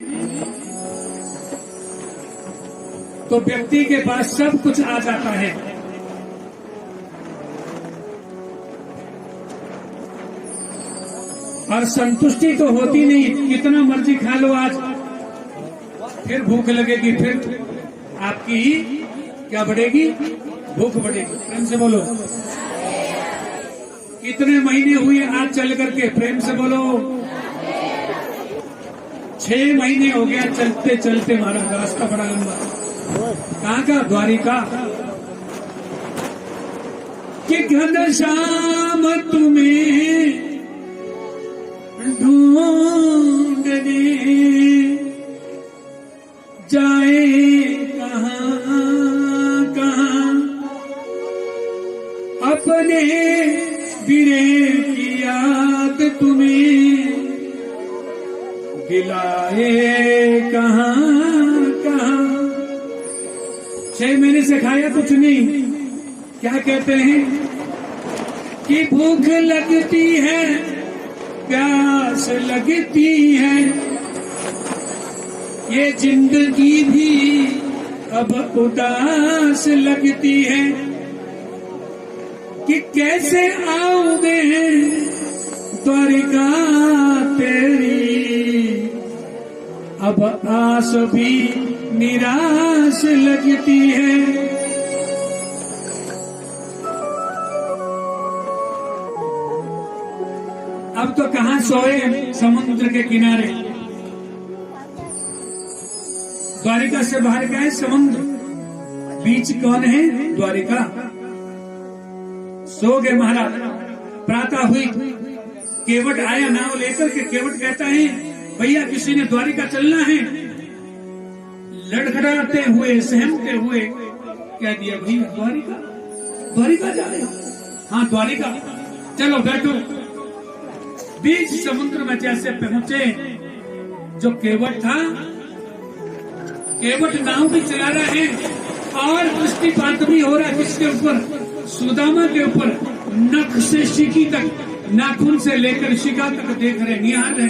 तो व्यक्ति के पास सब कुछ आ जाता है। और संतुष्टि तो होती नहीं, कितना मर्जी खा लो आज, फिर भूख लगेगी, फिर आपकी क्या बढ़ेगी, भूख बढ़ेगी। प्रेम से बोलो। कितने महीने हुए आज चल करके, प्रेम से बोलो। 6 महीने हो गया चलते चलते, महाराज रास्ता बड़ा लंबा। कहाँ का? द्वारिका। कि घनश्याम तुम्हें ढूंढने जाए कहाँ कहाँ, अपने बिरे की याद तुम्हें दिलाए कहाँ कहाँ। 6 महीने से खाया कुछ नहीं। क्या कहते हैं कि भूख लगती है, प्यास लगती है, ये जिंदगी भी अब उदास लगती है। कि कैसे आओगे द्वारिका तेरी, अब आस भी निराश लगती है। अब तो कहाँ सोए, समुद्र के किनारे। द्वारिका से बाहर का है समुद्र, बीच कौन है? द्वारिका। सो गए महाराज। प्रातः हुई, केवट आया नाव लेकर के। केवट कहता है भैया किसी ने द्वारिका चलना है। लड़खड़ाते हुए सहमते हुए कह दिया भैया द्वारिका, द्वारिका जा रहे हो? हाँ द्वारिका, चलो बैठो। बीच समुद्र में जैसे पहुंचे, जो केवट था, केवट नाव भी चला रहा है और दृष्टिपात भी हो रहा है। किसके ऊपर? सुदामा के ऊपर। नख से शिखी तक, नाखून से लेकर शिखा तक देख रहे, निहार रहे।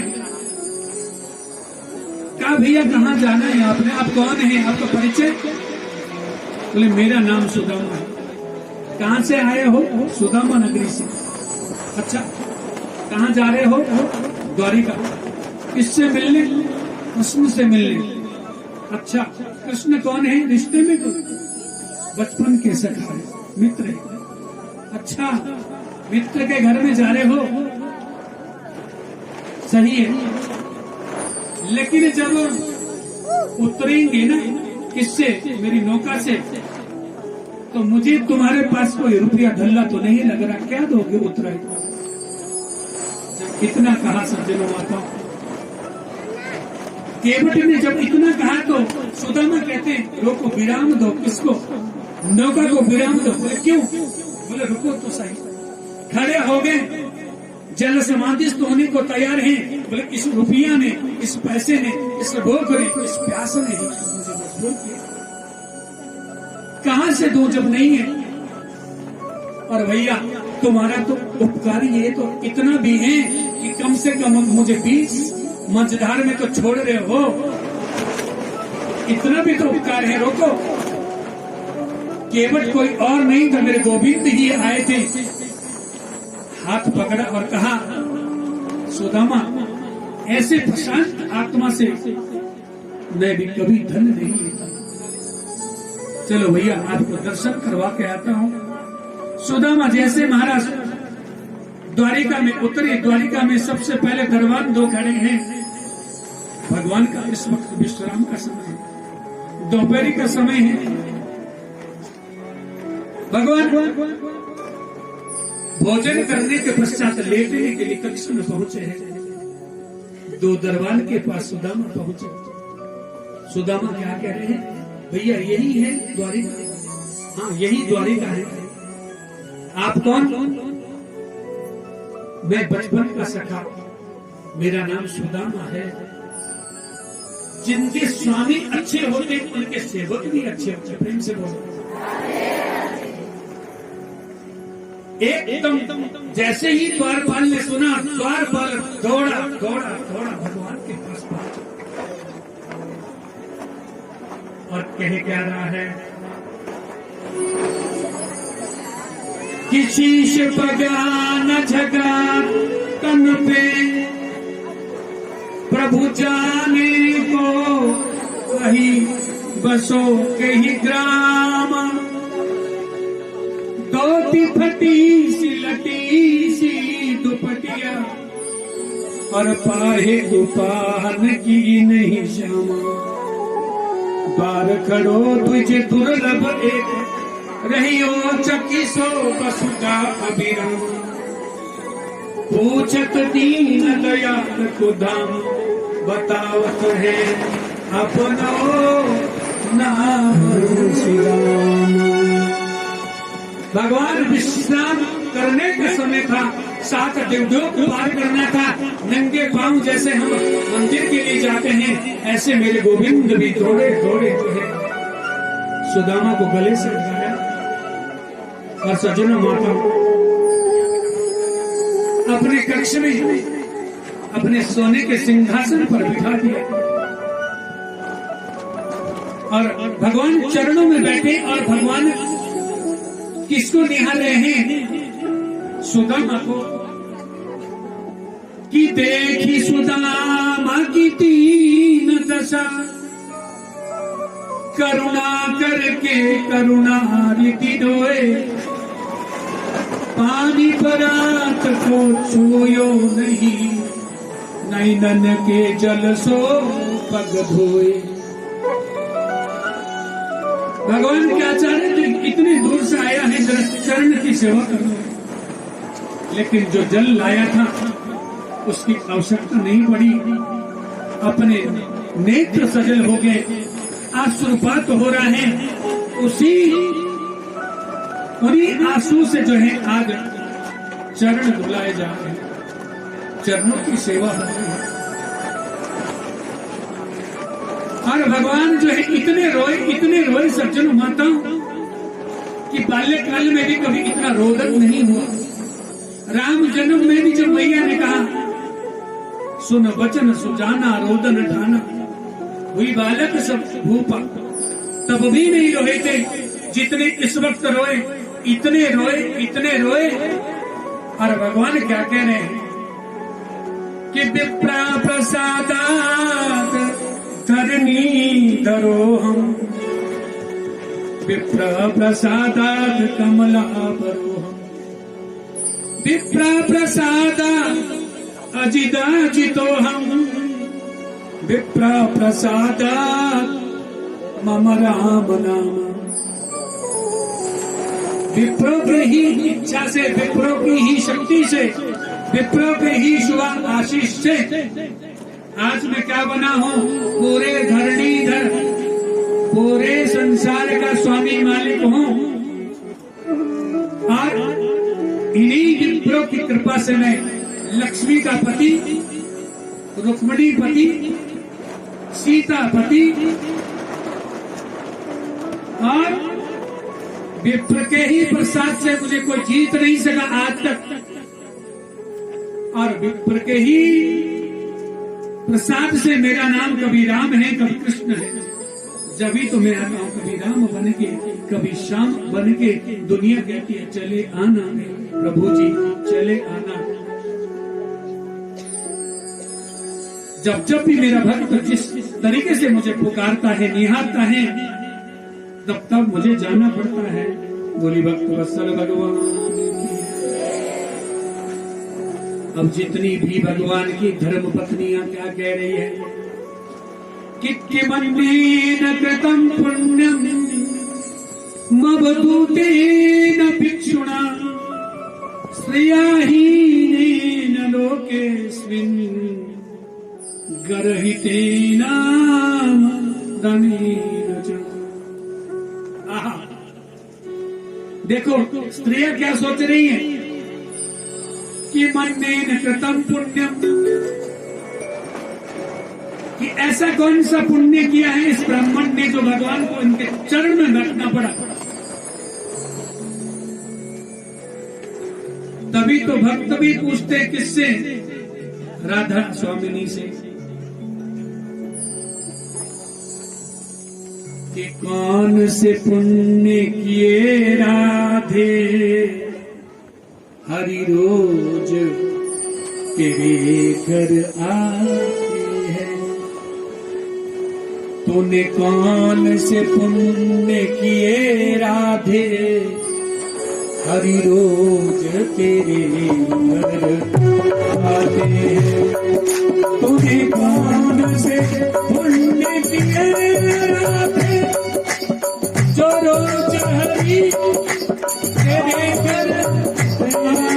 कहा भैया कहाँ जाना है आपने? आप कौन है? आपका परिचय? बोले मेरा नाम सुदामा है। कहाँ से आए हो? सुदामा नगरी से। अच्छा, कहाँ जा रहे हो? द्वारिका। किससे मिलने? कृष्ण से मिलने। अच्छा, कृष्ण कौन है? रिश्ते में तो बचपन के सखा है, मित्र है। अच्छा, मित्र के घर में जा रहे हो, सही है। लेकिन जब उतरेंगे ना, किससे? मेरी नौका से, तो मुझे तुम्हारे पास कोई रुपया ढल्ला तो नहीं लग रहा, क्या दोगे उतरे? इतना कहा सज्जनों माताओं। केवट ने जब इतना कहा तो सुदामा कहते रोको, विराम दो। किसको? नौका को विराम दो। बोले क्यों? बोले रुको तो सही। खड़े हो गए, जल समाधिस्थ होने को तैयार हैं। बोले इस रुपया ने, इस पैसे ने, इस भूख ने, इस प्यास ने मुझे मजबूर किया। कहां से दूं जब नहीं है? और भैया तुम्हारा तो उपकार ये तो इतना भी है कि कम से कम मुझे 20 मझधार में तो छोड़ रहे हो, इतना भी तो उपकार है। रोको। केवट कोई और नहीं था, मेरे गोविंद ही आए थे। हाथ पकड़ा और कहा सुदामा, ऐसे प्रशांत आत्मा से मैं भी कभी धन नहीं लेता। चलो भैया आपको दर्शन करवा के आता हूं। सुदामा जैसे महाराज द्वारिका में उतरे, द्वारिका में सबसे पहले दरबान 2 खड़े हैं। भगवान का इस वक्त विश्राम का समय है, दोपहरी का समय है। भगवान भोजन करने के पश्चात लेटने के लिए कक्ष में पहुंचे हैं। 2 दरबान के पास सुदामा पहुंचे। सुदामा क्या कह रहे हैं? भैया यही है द्वारिका। हाँ यही द्वारिका है। आप कौन? मैं बचपन का सखा, मेरा नाम सुदामा है। जिनके स्वामी अच्छे होते उनके सेवक भी अच्छे होते। प्रेम से बोलो। एकदम जैसे ही द्वारपाल ने सुना, द्वारपाल दौड़ा दौड़ा दौड़ा भगवान के पास पहुंचा। और कह क्या रहा है कि शीश पगा न झगा तन पे प्रभु जाने को वही बसो कही ग्राम धोती फटी सी लटी सी दुपटिया और पाहे दुपान की नहीं श्यामा बार खड़ो तुझे दुर्लभ एक रहियो चकी सो बसुजा अभिराम पूछत दीन दयाल को धाम बतावत है अपनो नाम श्री राम। भगवान विश्राम करने का समय था, 7 देवदेव को पार करना था। नंगे पांव जैसे हम मंदिर के लिए जाते हैं, ऐसे मेरे गोविंद भी दौड़े दौड़े जो है सुदामा को गले से लगाया और सज्जनों माता अपने कक्ष में अपने सोने के सिंहासन पर बिठा दिया और भगवान चरणों में बैठे और भगवान किसको निहार रहे हैं? सुदामा को। कि देखी सुदामा की तीन दशा करुणा करके करुणा रीति डोए पानी परात को छूयो नहीं नैनन के जल सो पग धोए। भगवान क्या चाह रहे थे? इतने दूर से आया है, चरण की सेवा करो। लेकिन जो जल लाया था उसकी आवश्यकता नहीं पड़ी। अपने नेत्र सजल हो गए, आंसुपात हो रहा है, उन्हीं आंसू से जो है आज चरण धुलाए जा रहे हैं, चरणों की सेवा हो रही है। और भगवान जो है इतने रोए सज्जनों माताओं कि बाल्यकाल में भी कभी इतना रोदन नहीं हुआ। राम जन्म में भी जब मैया ने कहा सुन वचन सुजाना रोदन ठाना हुई बालक सब भूपा, तब भी नहीं रोए थे जितने इस वक्त रोए। इतने रोए और भगवान क्या कह रहे हैं कि विप्रा प्रसादात धरणी धरो हम विप्र प्रसादात कमला भरो हम विप्र प्रसादा अजिदा जितो हम विप्र प्रसादात मम राम नाम। विप्रो के ही इच्छा से, विप्रो की ही शक्ति से, विप्रो के ही शुभ आशीष से आज मैं क्या बना हूँ? पूरे धरणीधर, पूरे संसार का स्वामी मालिक हूँ। और इन्हीं विप्रो की कृपा से मैं लक्ष्मी का पति, रुक्मणी पति, सीता पति और विप्र के ही प्रसाद से मुझे कोई जीत नहीं सका आज तक। और विप्र के ही प्रसाद से मेरा नाम कभी राम है, कभी कृष्ण है। जब ही तो मैं आता हूँ कभी राम बन के, कभी श्याम बन के। दुनिया कहती है चले आना प्रभु जी, चले आना। जब भी मेरा भक्त जिस तरीके से मुझे पुकारता है, निहारता है, तब मुझे जाना पड़ता है। बोली भक्त वत्सल भगवान। अब जितनी भी भगवान की धर्म पत्नियां क्या कह रही है कि मन्नेन कृतं पुण्यम मवधूतेन भिक्षुणा श्रेयाहीनेन लोकेस्मिन् गर्हितेन धनेन च। देखो स्त्रियां क्या सोच रही हैं कि मन्नेन कृतं पुण्यम, कि ऐसा कौन सा पुण्य किया है इस ब्राह्मण ने जो भगवान को इनके चरण में रखना पड़ा। तभी तो भक्त भी पूछते किससे? राधा स्वामिनी से। कि कौन से पुण्य किए राधे हरि रोज तेरे घर आते हैं। तूने कौन से पुण्य किए राधे हरि रोज तेरे घर आते हैं। तूने कौन से पुण्य किए राधे जो रोज हरि तेरे घर आते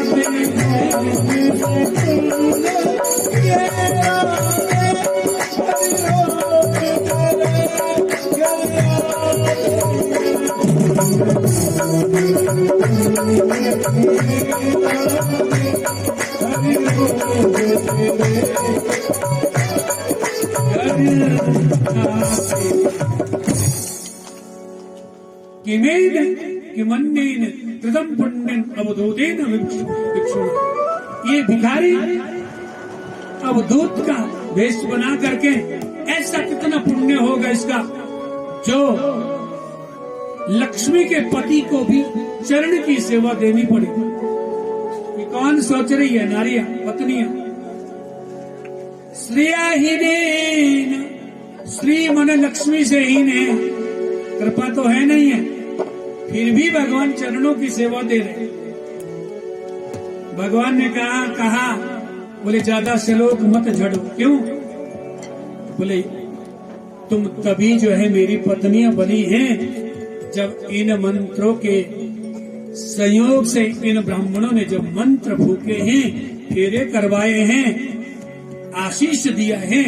किमेन किमन्नेन कृतं पुण्यं अवधूतेन विक्षुण। ये भिखारी अवधूत का वेश बना करके ऐसा कितना पुण्य होगा इसका, जो लक्ष्मी के पति को भी चरण की सेवा देनी पड़ेगी। ये कौन सोच रही है? नारियां, पत्नियां। श्रेयाहीनेन, श्री मन लक्ष्मी से हीन है, कृपा तो है नहीं है, फिर भी भगवान चरणों की सेवा दे रहे। भगवान ने कहा बोले ज्यादा श्लोक मत झड़ो। क्यों? बोले तुम तभी जो है मेरी पत्नियां बनी हैं जब इन मंत्रों के संयोग से इन ब्राह्मणों ने जब मंत्र फूके हैं, फेरे करवाए हैं, आशीष दिया है,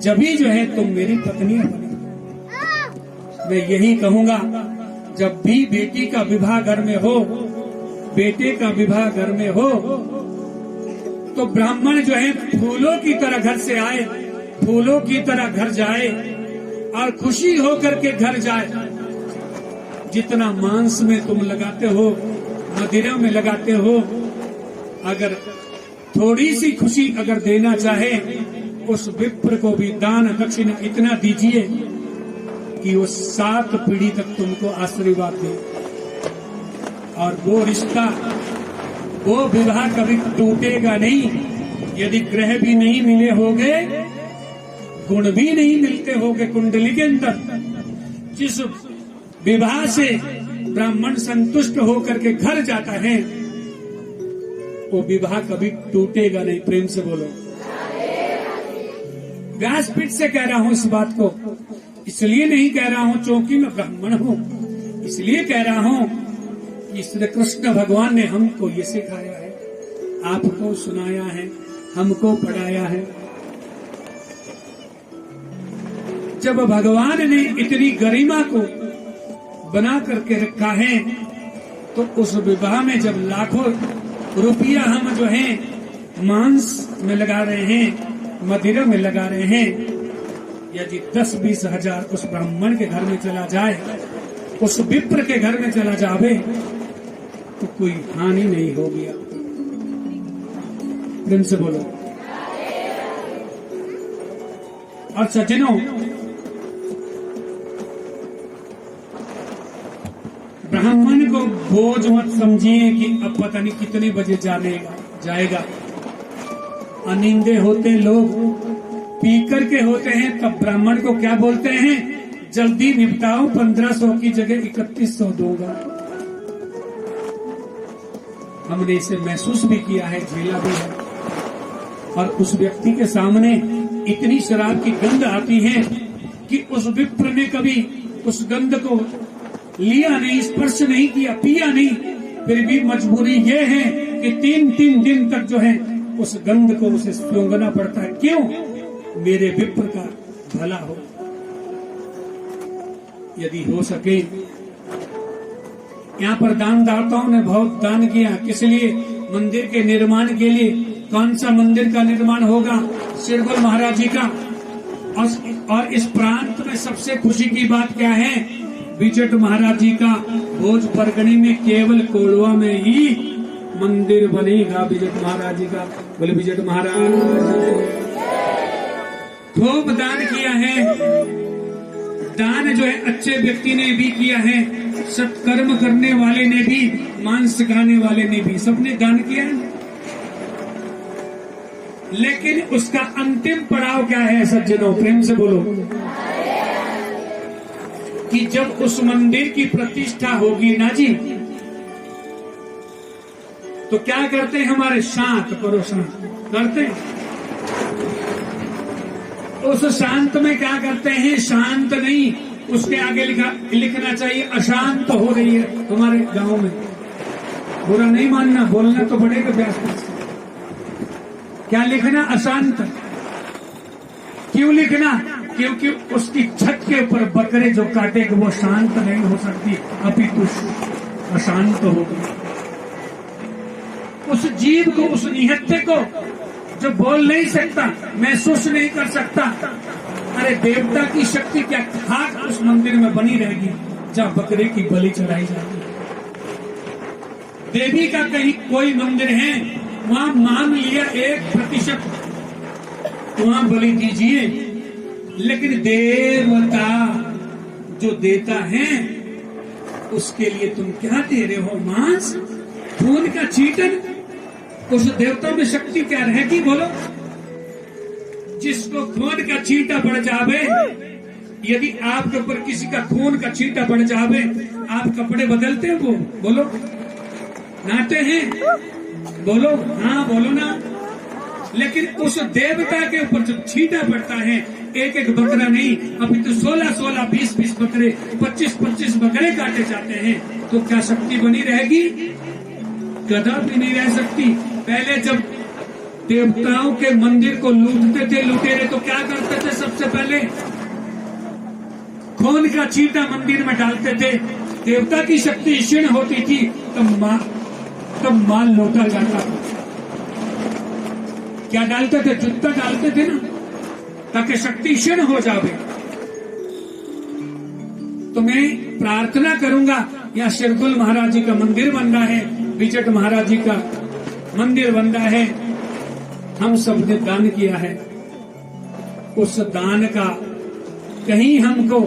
जभी जो है तुम मेरी पत्नियां बनी। मैं यही कहूंगा, जब भी बेटी का विवाह घर में हो, बेटे का विवाह घर में हो, तो ब्राह्मण जो है फूलों की तरह घर से आए, फूलों की तरह घर जाए और खुशी होकर के घर जाए। जितना मांस में तुम लगाते हो, मदिरा में लगाते हो, अगर थोड़ी सी खुशी अगर देना चाहे, उस विप्र को भी दान दक्षिणा इतना दीजिए कि वो 7 पीढ़ी तक तुमको आशीर्वाद दे। और वो रिश्ता, वो विवाह कभी टूटेगा नहीं। यदि ग्रह भी नहीं मिले होंगे, गुण भी नहीं मिलते होंगे कुंडली के अंदर, जिस विवाह से ब्राह्मण संतुष्ट होकर के घर जाता है, वो विवाह कभी टूटेगा नहीं। प्रेम से बोलो। व्यासपीठ से कह रहा हूं इस बात को, इसलिए नहीं कह रहा हूं क्योंकि मैं ब्राह्मण हूं, इसलिए कह रहा हूं कि श्री कृष्ण भगवान ने हमको ये सिखाया है, आपको सुनाया है, हमको पढ़ाया है। जब भगवान ने इतनी गरिमा को बना करके रखा है, तो उस विवाह में जब लाखों रुपया हम जो है मांस में लगा रहे हैं, मदिरा में लगा रहे हैं, यदि 10-20 हजार उस ब्राह्मण के घर में चला जाए, उस विप्र के घर में चला जावे, तो कोई हानि नहीं होगी। प्रेम से बोलो। और सज्जनों, ब्राह्मण को बोझ मत समझिए कि अब पता नहीं कितने बजे जाएगा। अनिंदे होते लोग, पीकर के होते हैं, तब ब्राह्मण को क्या बोलते हैं? जल्दी निपटाओ, 1500 की जगह 3100 दूंगा। हमने इसे महसूस भी किया है, झेला भी है। और उस व्यक्ति के सामने इतनी शराब की गंध आती है कि उस विप्र ने कभी उस गंध को लिया नहीं, स्पर्श नहीं किया, पिया नहीं, फिर भी मजबूरी ये है कि 3 दिन तक जो है उस गंध को उसे सूंघना पड़ता है। क्यों? मेरे विप्र का भला हो। यदि हो सके, यहाँ पर दानदाताओं ने बहुत दान किया। किस लिए? मंदिर के निर्माण के लिए। कौन सा मंदिर का निर्माण होगा? शिरगुल महाराज जी का। और इस प्रांत में सबसे खुशी की बात क्या है? विजट महाराज जी का भोज परगणी में केवल कोड़वा में ही मंदिर बनेगा विजट महाराज जी का। बोले विजट महाराज। खूब दान किया है। दान जो है अच्छे व्यक्ति ने भी किया है, सत्कर्म करने वाले ने भी, मांस खाने वाले ने भी, सबने दान किया है। लेकिन उसका अंतिम पड़ाव क्या है सज्जनों, प्रेम से बोलो, कि जब उस मंदिर की प्रतिष्ठा होगी ना जी, तो क्या करते हैं हमारे, शांत करो, शांत करते हैं। उस शांत में क्या करते हैं, शांत नहीं, उसके आगे लिखना चाहिए अशांत हो रही है हमारे गांव में। बुरा नहीं मानना, बोलना तो पड़ेगा व्यासपीठ से। क्या लिखना, अशांत। क्यों लिखना, क्योंकि उसकी छत के ऊपर बकरे जो काटेगा वो शांत नहीं हो सकती, अपितु अशांत होगी। उस जीव को, उस निहत्थे को जो बोल नहीं सकता, महसूस नहीं कर सकता, अरे देवता की शक्ति क्या खाक उस मंदिर में बनी रहेगी जहां बकरे की बलि चढ़ाई जाती है। देवी का कहीं कोई मंदिर है, वहां मान लिया 1% वहां बलि दीजिए, लेकिन देवता जो देता है उसके लिए तुम क्या दे रहे हो, मांस, खून का छींटन। उस देवता में शक्ति क्या रहेगी बोलो। जिसको खून का छींटा पड़ जावे, यदि आपके ऊपर किसी का खून का छींटा पड़ जावे, आप कपड़े बदलते हो, बोलो, नहाते हैं, बोलो, हाँ बोलो ना। लेकिन उस देवता के ऊपर जब छींटा पड़ता है, एक एक बकरा नहीं, अभी तो 16-16, 20-20 बकरे, 25-25 बकरे काटे जाते हैं, तो क्या शक्ति बनी रहेगी? कदापि नहीं रह सकती। पहले जब देवताओं के मंदिर को लूटते थे लुटेरे, तो क्या करते थे? सबसे पहले खून का छींटा मंदिर में डालते थे। देवता की शक्ति क्षीण होती थी, तब माल लौटा जाता था। क्या डालते थे? जूता डालते थे ना, ताकि शक्ति क्षीण हो जावे। तो मैं प्रार्थना करूंगा, यहाँ शिरगुल महाराज जी का मंदिर बन रहा है, विजट महाराज जी का मंदिर बन रहा है, हम सब ने दान किया है। उस दान का कहीं हमको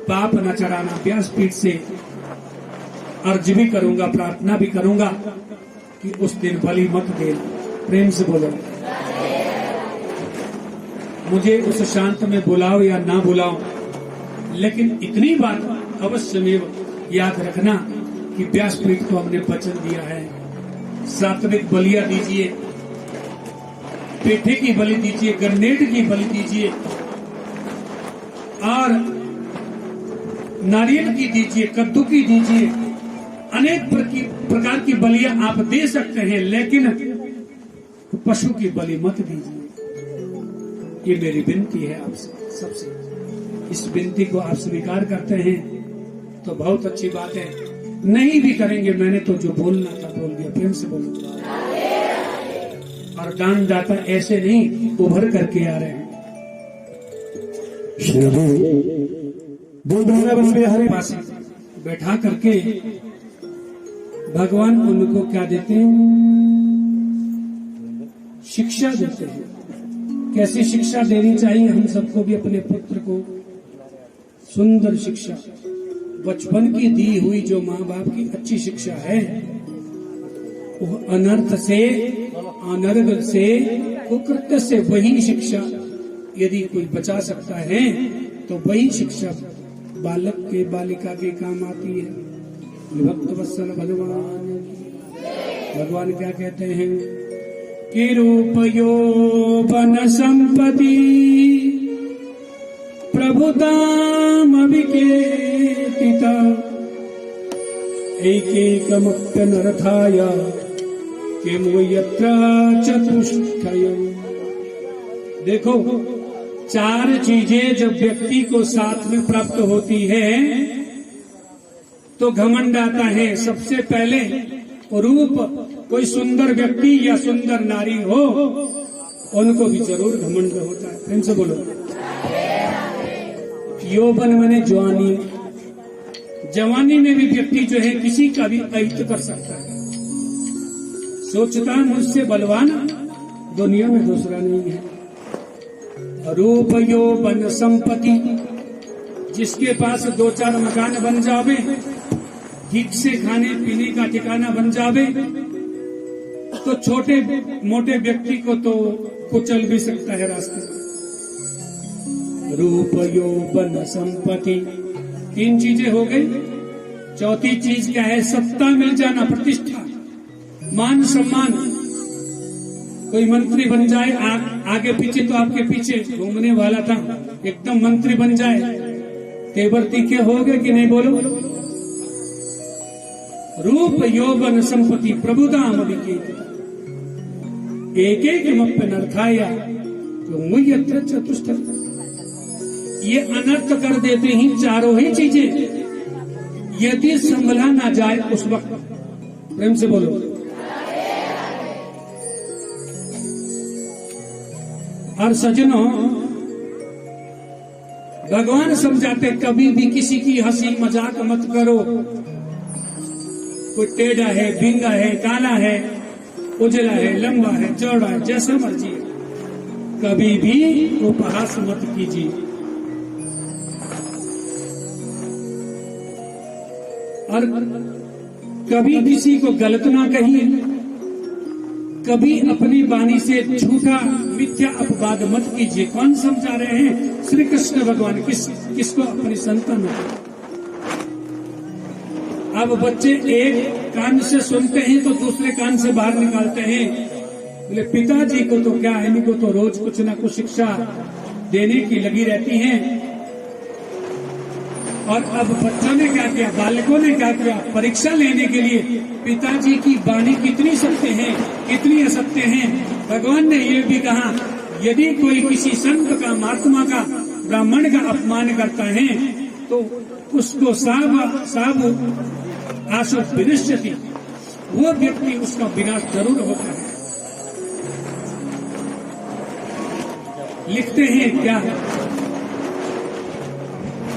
पाप न चढ़ाना। व्यासपीठ से अर्ज भी करूंगा, प्रार्थना भी करूंगा कि उस दिन बलि मत देना। प्रेम से बोलो, मुझे उस शांत में बुलाओ या ना बुलाओ, लेकिन इतनी बात अवश्य में याद रखना कि व्यासपीठ को हमने वचन दिया है, सात्विक बलियां दीजिए, पेठे की बलि दीजिए, गन्नेट की बलि दीजिए, और नारियल की दीजिए, कद्दू की दीजिए, अनेक प्रकार की बलियां आप दे सकते हैं, लेकिन पशु की बलि मत दीजिए। ये मेरी विनती है आपसे सबसे। इस विनती को आप स्वीकार करते हैं तो बहुत अच्छी बात है, नहीं भी करेंगे, मैंने तो जो बोलना था बोल दिया। प्रेम से बोलो। और दानदाता ऐसे नहीं उभर करके आ रहे हैं। हरे पास बैठा करके भगवान उनको क्या देते हैं? शिक्षा देते हैं। कैसी शिक्षा देनी चाहिए? हम सबको भी अपने पुत्र को सुंदर शिक्षा, बचपन की दी हुई जो माँ बाप की अच्छी शिक्षा है, वो अनर्थ से, अनर्थ से, कुकृत्य से वही शिक्षा यदि कोई बचा सकता है तो वही शिक्षा बालक के, बालिका के काम आती है। भक्त वत्सल भगवान क्या कहते हैं कि रूप यौवन संपत्ति प्रभुताम विकेतिता एकैकमप्यनर्थाय किमु यत्र चतुष्टय। देखो, चार चीजें जब व्यक्ति को साथ में प्राप्त होती है तो घमंड आता है। सबसे पहले रूप, कोई सुंदर व्यक्ति या सुंदर नारी हो, उनको भी जरूर घमंड होता है। प्रेम से बोलो। यौवन माने जवानी, जवानी में भी व्यक्ति जो है किसी का भी अहित कर सकता है। सोचता मुझसे बलवान दुनिया में दूसरा नहीं है। रूप यौवन संपत्ति जिसके पास 2-4 मकान बन जावे, ठीक से खाने पीने का ठिकाना बन जावे, तो छोटे मोटे व्यक्ति को तो कुचल भी सकता है रास्ते में। रूप यौवन संपत्ति 3 चीजें हो गई। चौथी चीज क्या है? सत्ता मिल जाना, प्रतिष्ठा, मान सम्मान। कोई मंत्री बन जाए, आगे पीछे तो आपके पीछे घूमने वाला था, एकदम मंत्री बन जाए, तेवर तीखे हो गए कि नहीं? बोलो। रूप यौवन संपत्ति प्रभुदाम विकेत एक नर्थाया तो चतुष्ट। ये अनर्थ कर देते ही चारों ही चीजें, यदि संभला ना जाए उस वक्त। प्रेम से बोलो। और सज्जनों, भगवान समझाते कभी भी किसी की हंसी मजाक मत करो। कोई टेढ़ा है, बिंगा है, काला है, उजला है, लंबा है, चौड़ा है, जैसा मर्जी है, कभी भी उपहास मत कीजिए। और कभी किसी को गलत ना कहिए, कभी अपनी वाणी से झूठा मिथ्या अपवाद मत कीजिए। कौन समझा रहे हैं? श्री कृष्ण भगवान। किसको? अपनी संतान। अब बच्चे एक कान से सुनते हैं तो दूसरे कान से बाहर निकालते हैं। बोले पिताजी को तो क्या है, इनको तो रोज कुछ ना कुछ शिक्षा देने की लगी रहती है। और अब बच्चों ने क्या किया, बालकों ने क्या किया, परीक्षा लेने के लिए पिताजी की वाणी कितनी सत्य है, कितनी असत्य है। भगवान ने ये भी कहा, यदि कोई किसी संत का, महात्मा का, ब्राह्मण का अपमान करता है तो उसको साब आशु विनश्यति, वो व्यक्ति उसका विनाश जरूर होता है। लिखते हैं क्या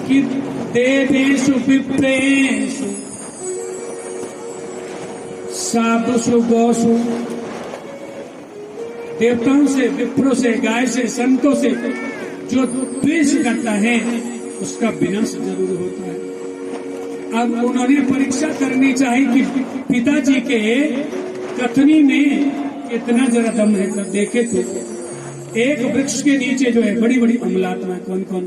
कि देवेषु विप्रेषु साधुषु गौषु, देवताओं से, विप्रों से, गाय से, संतों से जो द्वेष करता है उसका विनाश जरूर होता है। अब उन्होंने परीक्षा करनी चाहिए कि पिताजी के कथनी में कितना जरा दम है। तब देखे तो एक वृक्ष के नीचे जो है बड़ी बड़ी अमलात्मा, कौन कौन?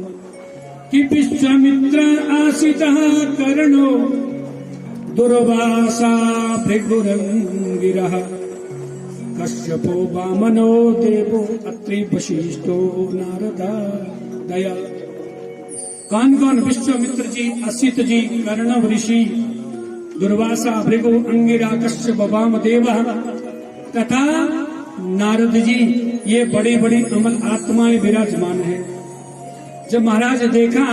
कि विश्वामित्र आशितः कर्णो दुर्वासा भृगुरंगिरः कश्यपो वामनो देवो अत्रि वशिष्ठो नारदा दया। कौन कौन? विश्वामित्र जी, असित जी, कर्णव ऋषि, दुर्वासा, भृगु, अंगिरा, कश्यप, वामदेव तथा नारद जी, ये बड़ी बड़ी अमल आत्माएं विराजमान है। जब महाराज देखा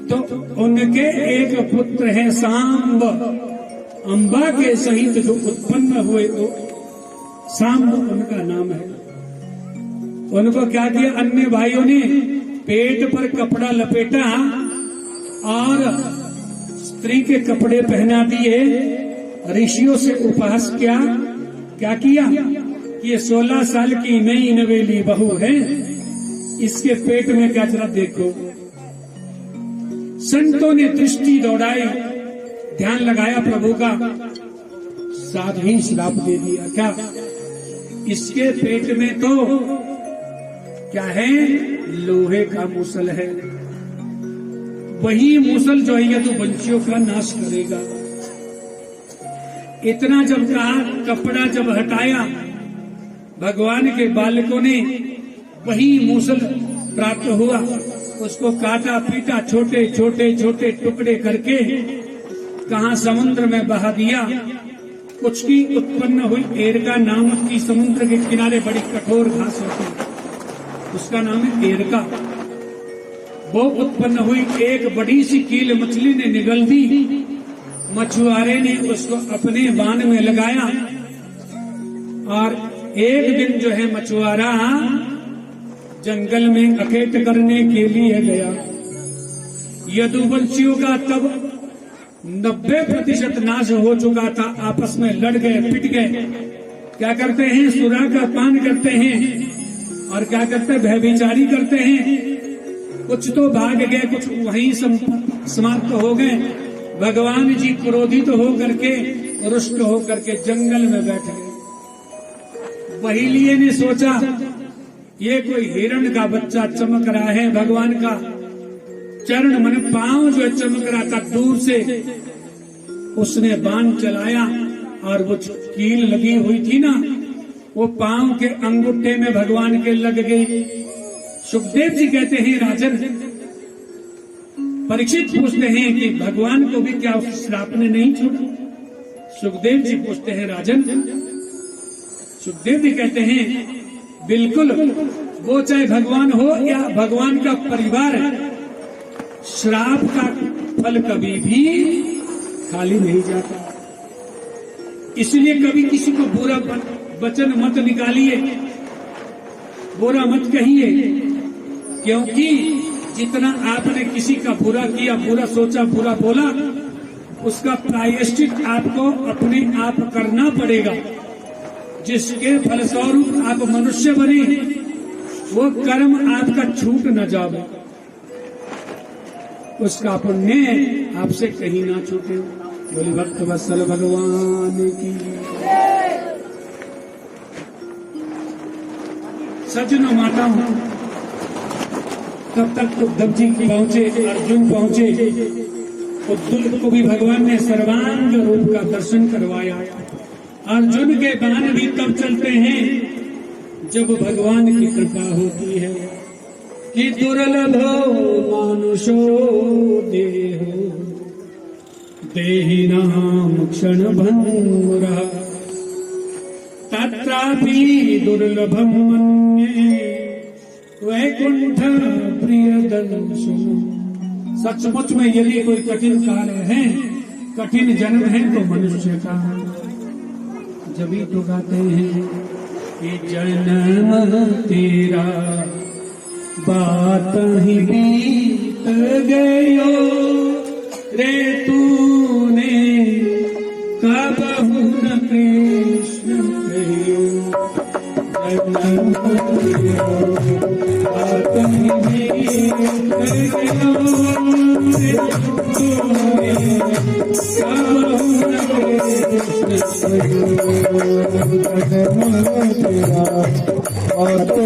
तो उनके एक पुत्र है सांब, अंबा के सहित जो उत्पन्न हुए वो सांब उनका नाम है। उनको क्या किया? अन्य भाइयों ने पेट पर कपड़ा लपेटा और स्त्री के कपड़े पहना दिए, ऋषियों से उपहास किया। क्या किया कि ये 16 साल की नई नवेली बहू है, इसके पेट में क्या जरा देखो। संतों ने दृष्टि दौड़ाई, ध्यान लगाया प्रभु का, साथ ही श्राप दे दिया। क्या? इसके पेट में तो क्या है? लोहे का मूसल है। वही मूसल जो है यदुवंशियों का नाश करेगा। इतना जब कहा, कपड़ा जब हटाया भगवान के बालकों ने, वही मूसल प्राप्त हुआ, उसको काटा पीटा, छोटे छोटे छोटे टुकड़े करके कहा समुद्र में बहा दिया। कुछ की उत्पन्न हुई एरका नामक की समुद्र के किनारे बड़ी कठोर घास होती है, उसका नाम है एरका। वो उत्पन्न हुई, एक बड़ी सी कील मछली ने निगल दी। मछुआरे ने उसको अपने बाण में लगाया और एक दिन जो है मछुआरा जंगल में अखेट करने के लिए गया। यदुवंशियों का तब 90% नाश हो चुका था। आपस में लड़ गए, पिट गए। क्या करते हैं? सुरा का पान करते हैं और क्या करते हैं? भयभिचारी करते हैं। कुछ तो भाग गए, कुछ वहीं समाप्त हो गए। भगवान जी क्रोधित हो करके, रुष्ट हो करके जंगल में बैठ गए। बहेलिये ने सोचा ये कोई हिरण का बच्चा चमक रहा है, भगवान का चरण मन पांव जो चमक रहा था दूर से, उसने बाण चलाया और वो कील लगी हुई थी ना, वो पांव के अंगूठे में भगवान के लग गई। सुखदेव जी कहते हैं राजन, परीक्षित पूछते हैं कि भगवान को भी क्या उस श्राप ने नहीं छोड़ा? सुखदेव जी पूछते हैं राजन, सुखदेव जी कहते हैं बिल्कुल, वो चाहे भगवान हो या भगवान का परिवार, श्राप का फल कभी भी खाली नहीं जाता। इसलिए कभी किसी को बुरा वचन मत निकालिए, बुरा मत कहिए, क्योंकि जितना आपने किसी का बुरा किया, बुरा सोचा, बुरा बोला, उसका प्रायश्चित आपको अपने आप करना पड़ेगा। जिसके फलस्वरूप आप मनुष्य बने, वो कर्म आपका छूट न जाए, उसका पुण्य आपसे कहीं ना छूटे। बोले भक्त वत्सल भगवान की। सज्जनों माताओं, तब तक उद्धव जी पहुंचे, अर्जुन पहुंचे। उद्धव को भी भगवान ने सर्वांग रूप का दर्शन करवाया। अर्जुन के बाण भी तब चलते हैं जब भगवान की कृपा होती है कि दुर्लभो मानुषो देहो देहिनां क्षणभंगुरः तत्रापि दुर्लभं मन्ये वैकुंठ प्रियदर्शनम्। सचमुच में यदि कोई कठिन कार्य है, कठिन जन्म है तो मनुष्य का। जब तो गाते हैं कि जन्म तेरा बात ही बीत गयो रे, तूने कब न कृष्ण कहो। जन्म तेरा बात ही बीत गयो रे, तूने कब न कृष्ण कहो। जन्म तेरा बात ही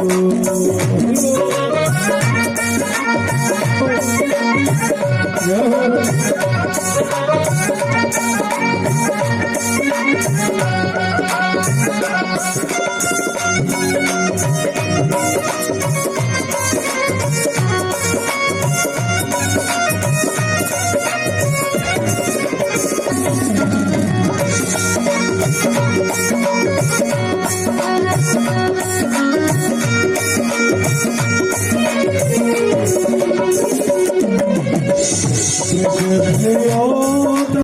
Oh